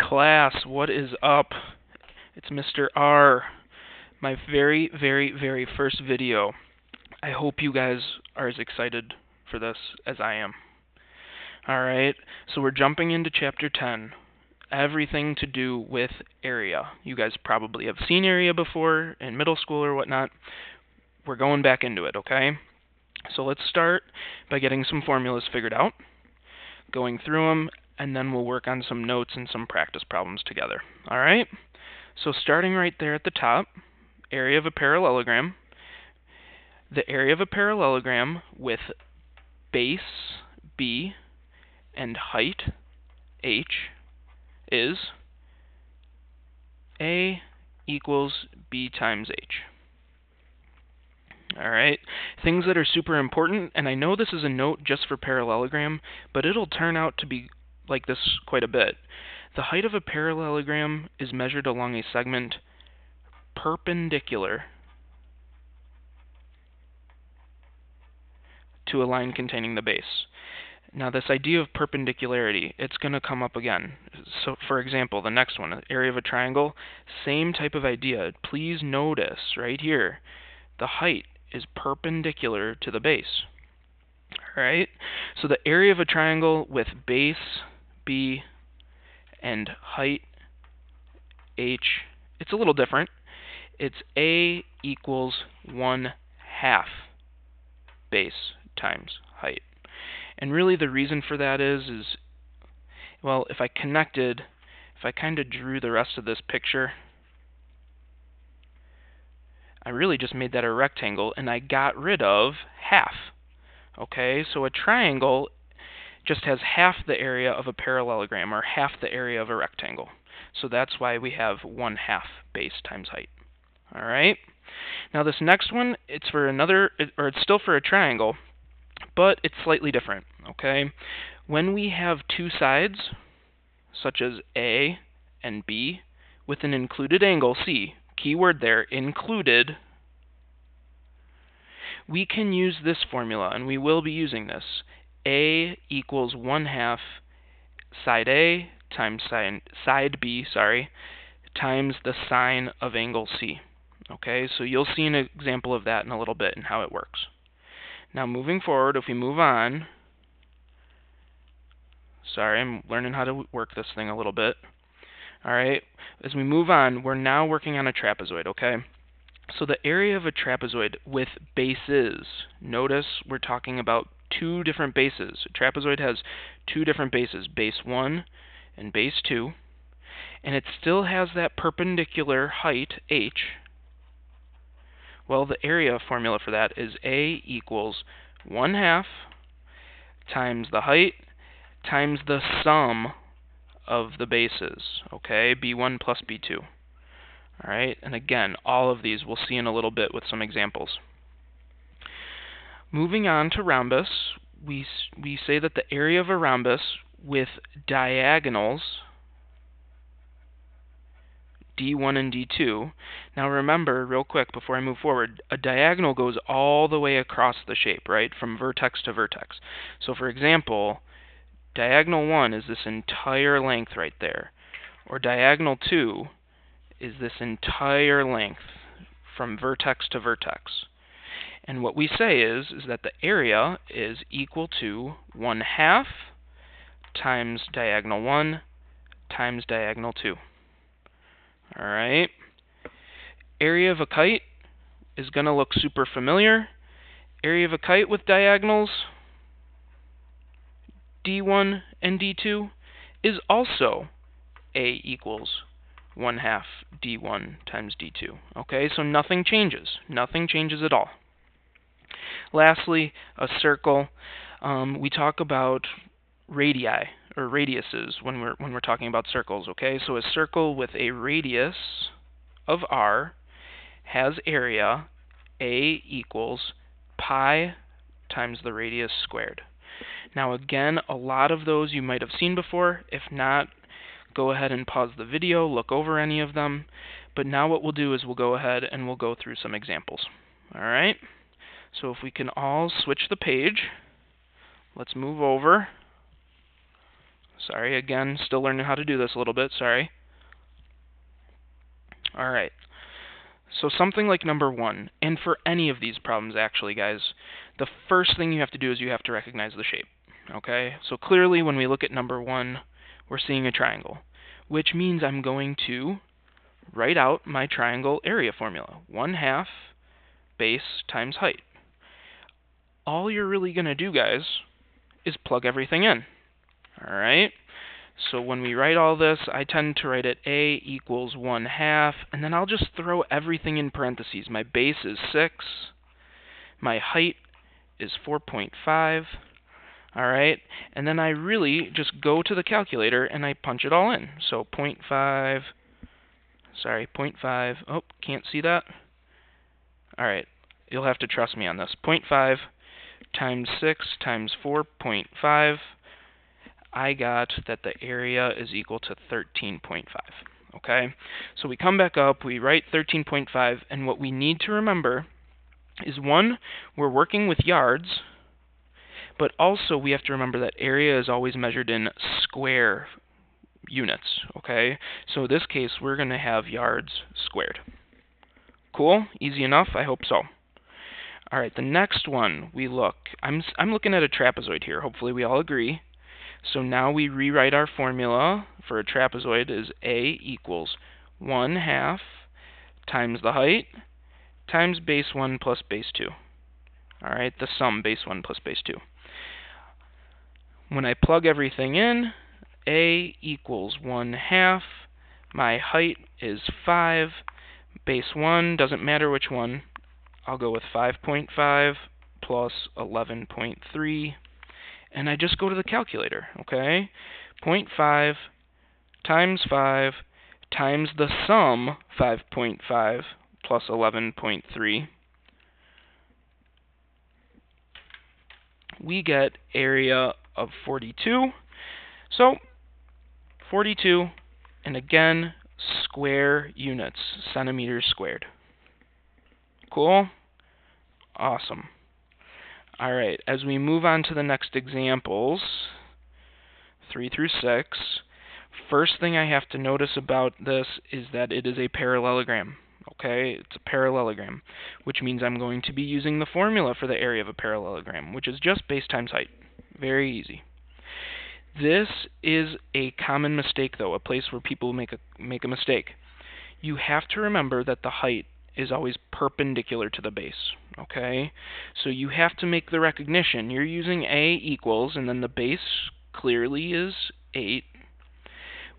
Class, what is up? It's Mr. R. My very, very, very first video. I hope you guys are as excited for this as I am. Alright, so we're jumping into Chapter 10. Everything to do with area. You guys probably have seen area before in middle school or whatnot. We're going back into it, okay? So let's start by getting some formulas figured out, going through them, and then we'll work on some notes and some practice problems together. Alright? So starting right there at the top, area of a parallelogram. The area of a parallelogram with base B and height h is A equals B times h. Alright, things that are super important, and I know this is a note just for parallelogram, but it'll turn out to be like this quite a bit. The height of a parallelogram is measured along a segment perpendicular to a line containing the base. Now this idea of perpendicularity, it's going to come up again. So for example, the next one, area of a triangle, same type of idea. Please notice right here, the height is perpendicular to the base. Alright, so the area of a triangle with base B and height h, it's a little different. It's A equals 1/2 base times height. And really the reason for that is well, if I kind of drew the rest of this picture, I really just made that a rectangle and I got rid of half. Okay, so a triangle just has half the area of a parallelogram, or half the area of a rectangle. So that's why we have 1/2 base times height. Alright? Now this next one, it's still for a triangle, but it's slightly different. Okay? When we have two sides, such as A and B, with an included angle, C, key word there, included, we can use this formula, and we will be using this. A equals 1/2 side A times side B, times the sine of angle C. Okay, so you'll see an example of that in a little bit and how it works. Now moving forward, if we move on, I'm learning how to work this thing a little bit. Alright, as we move on, we're now working on a trapezoid, okay? So the area of a trapezoid with bases, notice we're talking about two different bases. A trapezoid has two different bases, base 1 and base 2, and it still has that perpendicular height, h. Well, the area formula for that is A equals 1/2 times the height times the sum of the bases, okay? B1 plus B2. Alright, and again, all of these we'll see in a little bit with some examples. Moving on to rhombus, we say that the area of a rhombus with diagonals D1 and D2. Now remember, real quick before I move forward, a diagonal goes all the way across the shape, right? From vertex to vertex. So for example, diagonal 1 is this entire length right there. Or diagonal 2 is this entire length from vertex to vertex. And what we say is that the area is equal to 1/2 times diagonal 1 times diagonal 2. Alright. Area of a kite is going to look super familiar. Area of a kite with diagonals D1 and D2 is also A equals 1/2 D1 times D2. Okay, so nothing changes. Nothing changes at all. Lastly, a circle. We talk about radii or radiuses when we're talking about circles. Okay, so a circle with a radius of r has area A equals pi times the radius squared. Now again, a lot of those you might have seen before. If not, go ahead and pause the video, look over any of them. But now what we'll do is we'll go ahead and we'll go through some examples. Alright, so if we can all switch the page, let's move over. Sorry, again, still learning how to do this a little bit, sorry. Alright, so something like number 1, and for any of these problems actually, guys, the first thing you have to do is you have to recognize the shape. Okay, so clearly when we look at number 1, we're seeing a triangle, which means I'm going to write out my triangle area formula. 1/2 base times height. All you're really going to do, guys, is plug everything in. Alright, so when we write all this, I tend to write it A equals 1/2, and then I'll just throw everything in parentheses. My base is 6, my height is 4.5, alright, and then I really just go to the calculator and I punch it all in. So 0.5, oh, can't see that? Alright, you'll have to trust me on this. 0.5 times 6 times 4.5, I got that the area is equal to 13.5. Okay, so we come back up, we write 13.5, and what we need to remember is, 1, we're working with yards, but also we have to remember that area is always measured in square units. Okay, so in this case, we're going to have yards squared. Cool? Easy enough? I hope so. Alright, the next one we look, I'm looking at a trapezoid here. Hopefully we all agree. So now we rewrite our formula for a trapezoid as A equals 1/2 times the height times base 1 plus base 2. Alright, the sum base 1 plus base 2. When I plug everything in, A equals 1/2. My height is 5. Base 1, doesn't matter which one. I'll go with 5.5 plus 11.3. And I just go to the calculator, okay? 0.5 times 5 times the sum 5.5 plus 11.3. We get area of 42. So 42, and again, square units, centimeters squared. Cool? Awesome. Alright, as we move on to the next examples, 3 through 6, first thing I have to notice about this is that it is a parallelogram. Okay, it's a parallelogram, which means I'm going to be using the formula for the area of a parallelogram, which is just base times height. Very easy. This is a common mistake, though, a place where people make a mistake. You have to remember that the height is always perpendicular to the base. Okay, so you have to make the recognition. You're using A equals, and then the base clearly is 8.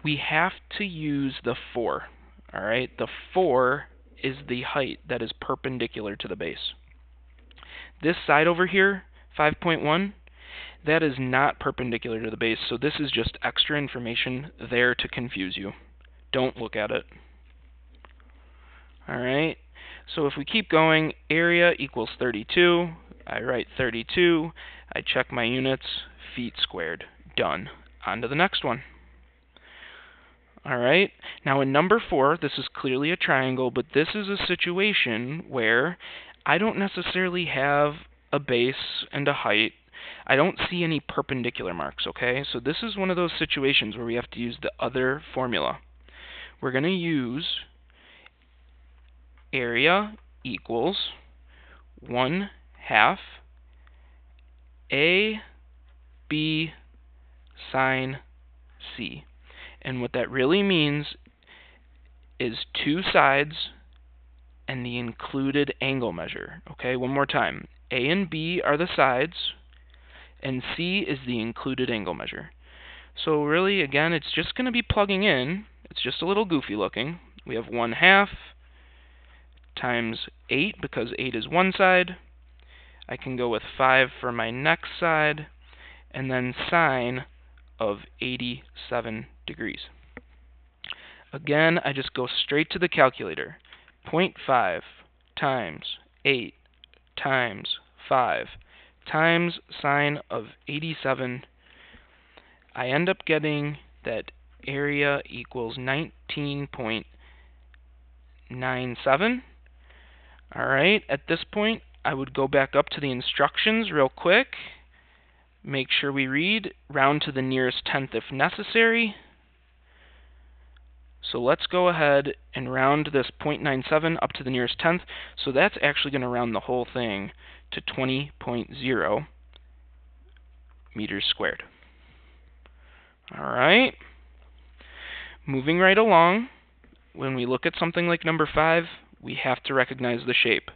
We have to use the 4. Alright, the 4 is the height that is perpendicular to the base. This side over here, 5.1, that is not perpendicular to the base, so this is just extra information there to confuse you. Don't look at it. Alright, so if we keep going, area equals 32. I write 32. I check my units, feet squared. Done. On to the next one. Alright, now in number 4, this is clearly a triangle, but this is a situation where I don't necessarily have a base and a height. I don't see any perpendicular marks, okay? So this is one of those situations where we have to use the other formula. We're going to use area equals 1/2 AB sine C. And what that really means is 2 sides and the included angle measure. Okay, one more time. A and B are the sides, and C is the included angle measure. So really, again, it's just going to be plugging in. It's just a little goofy looking. We have 1/2 times 8, because 8 is one side. I can go with 5 for my next side, and then sine of 87 degrees. Again, I just go straight to the calculator. 0.5 times 8 times 5 times sine of 87. I end up getting that area equals 19.97. Alright, at this point, I would go back up to the instructions real quick. make sure we read, round to the nearest tenth if necessary. So let's go ahead and round this 0.97 up to the nearest tenth. So that's actually going to round the whole thing to 20.0 meters squared. All right. Moving right along, when we look at something like number 5, we have to recognize the shape.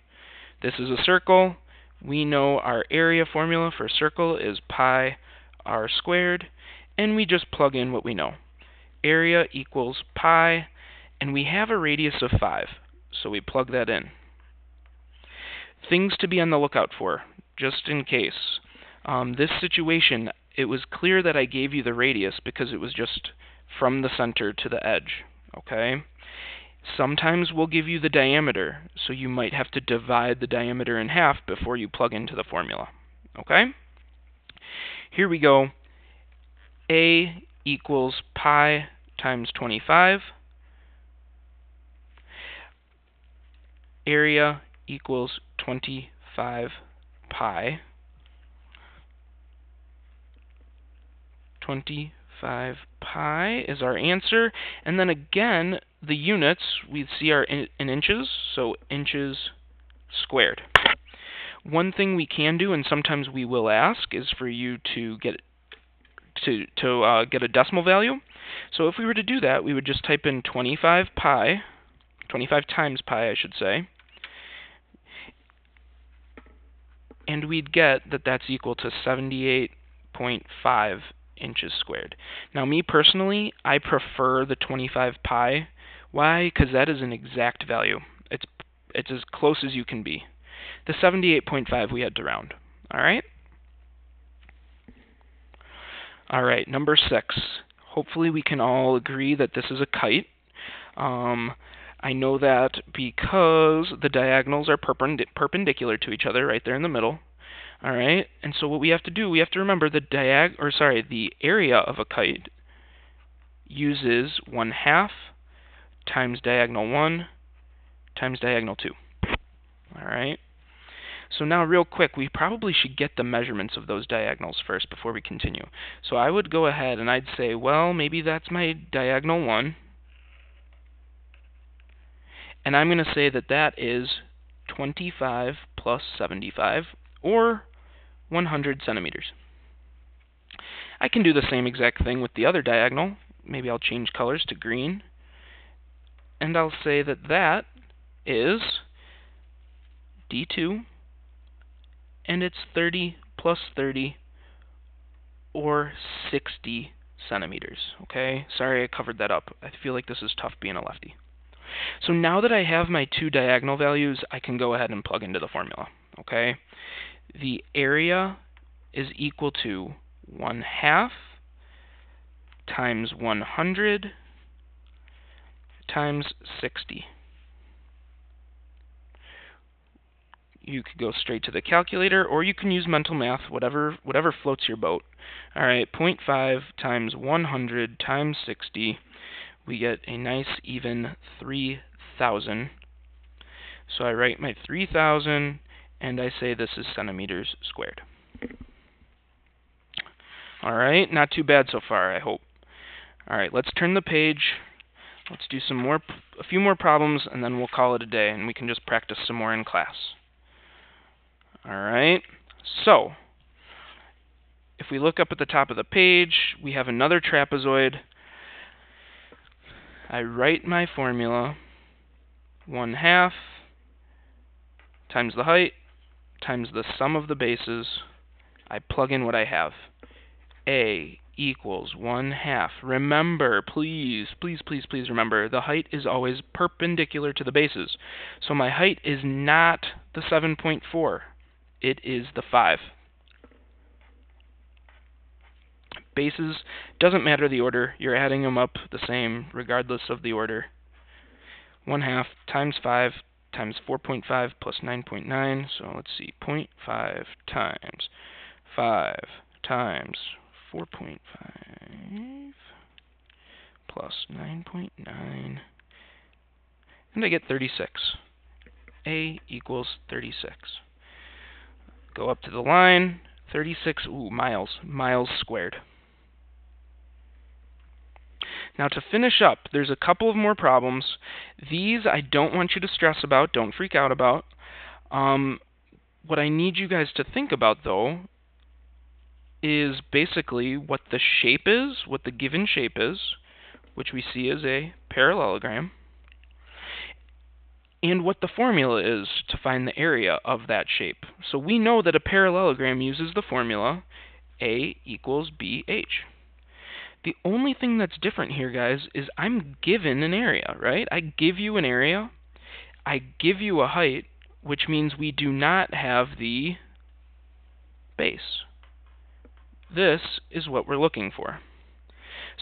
This is a circle. We know our area formula for a circle is pi r squared, and we just plug in what we know. Area equals pi, and we have a radius of 5, so we plug that in. Things to be on the lookout for, just in case. This situation, it was clear that I gave you the radius because it was just from the center to the edge, okay? Sometimes we'll give you the diameter, so you might have to divide the diameter in half before you plug into the formula, okay? Here we go. A equals pi times 25. Area equals 25 pi. 25 pi is our answer. And then again, the units we see are in inches, so inches squared. One thing we can do, and sometimes we will ask, is for you to get a decimal value. So if we were to do that, we would just type in 25 pi, 25 times pi, I should say, and we'd get that that's equal to 78.5 inches squared. Now, me personally, I prefer the 25 pi. Why? Because that is an exact value. It's as close as you can be. The 78.5 we had to round. All right? All right, number 6. Hopefully we can all agree that this is a kite. I know that because the diagonals are perpendicular to each other right there in the middle. All right, and so what we have to do, we have to remember the area of a kite uses 1/2 times diagonal 1 times diagonal 2. All right. So now real quick, we probably should get the measurements of those diagonals first before we continue. So I would go ahead and I'd say, well, maybe that's my diagonal 1. And I'm going to say that that is 25 plus 75, or 100 centimeters. I can do the same exact thing with the other diagonal. Maybe I'll change colors to green. And I'll say that that is D2, and it's 30 plus 30, or 60 centimeters. Okay? Sorry I covered that up. I feel like this is tough being a lefty. So now that I have my two diagonal values, I can go ahead and plug into the formula. Okay? The area is equal to 1/2 times 100 times 60. You could go straight to the calculator, or you can use mental math, whatever floats your boat. All right, 0.5 times 100 times 60. We get a nice even 3,000. So I write my 3,000, and I say this is centimeters squared. All right, not too bad so far, I hope. All right, let's turn the page. Let's do a few more problems, and then we'll call it a day, and we can just practice some more in class. All right, so if we look up at the top of the page, we have another trapezoid. I write my formula, 1/2 times the height times the sum of the bases. I plug in what I have. A equals 1/2. Remember, please remember, the height is always perpendicular to the bases. So my height is not the 7.4. It is the 5. Bases, doesn't matter the order. You're adding them up the same regardless of the order. 1/2 times 5 times 4.5 plus 9.9. So let's see, 0.5 times 5 times 4.5 plus 9.9. And I get 36. A equals 36. Go up to the line. 36 miles squared. Now to finish up, there's a couple of more problems. These I don't want you to stress about, don't freak out about. What I need you guys to think about, though, is basically what the shape is, what the given shape is, which we see as a parallelogram, and what the formula is to find the area of that shape. So we know that a parallelogram uses the formula A equals BH. The only thing that's different here, guys, is I'm given an area, right? I give you an area, I give you a height, which means we do not have the base. This is what we're looking for.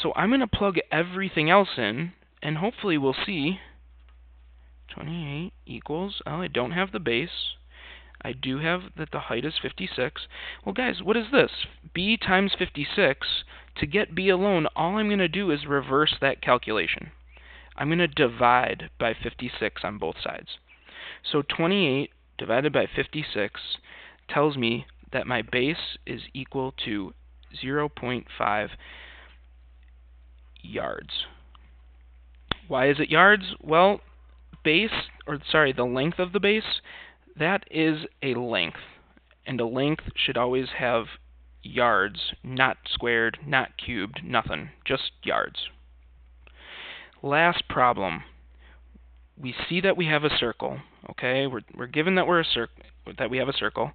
So I'm going to plug everything else in, and hopefully we'll see 28 equals, oh, I don't have the base. I do have that the height is 56. Well, guys, what is this? B times 56. To get B alone, all I'm going to do is reverse that calculation. I'm going to divide by 56 on both sides. So 28 divided by 56 tells me that my base is equal to 0.5 yards. Why is it yards? Well, the length of the base, that is a length. And a length should always have yards, not squared, not cubed, nothing, just yards. Last problem. We see that we have a circle, okay? We're given that that we have a circle,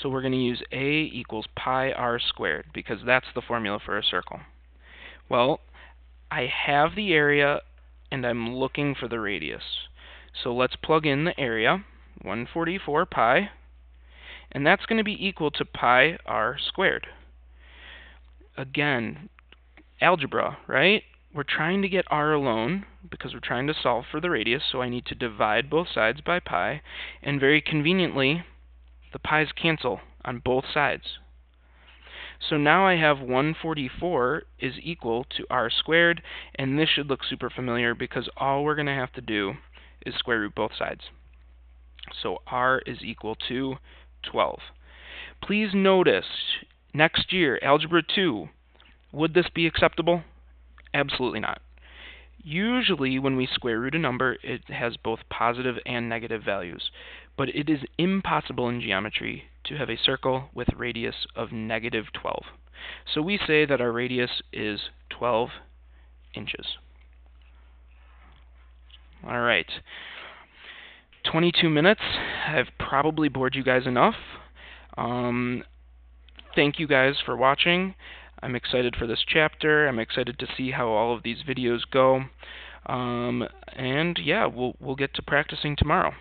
so we're going to use A equals pi r squared, because that's the formula for a circle. Well, I have the area, and I'm looking for the radius. So let's plug in the area, 144 pi, and that's going to be equal to pi r squared. Again, algebra, right? We're trying to get r alone because we're trying to solve for the radius, so I need to divide both sides by pi, and very conveniently, the pi's cancel on both sides. So now I have 144 is equal to r squared, and this should look super familiar because all we're going to have to do is square root both sides. So r is equal to 12. Please notice, next year, Algebra 2, would this be acceptable? Absolutely not. Usually when we square root a number, it has both positive and negative values. But it is impossible in geometry to have a circle with a radius of negative 12. So we say that our radius is 12 inches. All right. 22 minutes. I've probably bored you guys enough. Thank you guys for watching. I'm excited for this chapter. I'm excited to see how all of these videos go. And yeah, we'll get to practicing tomorrow.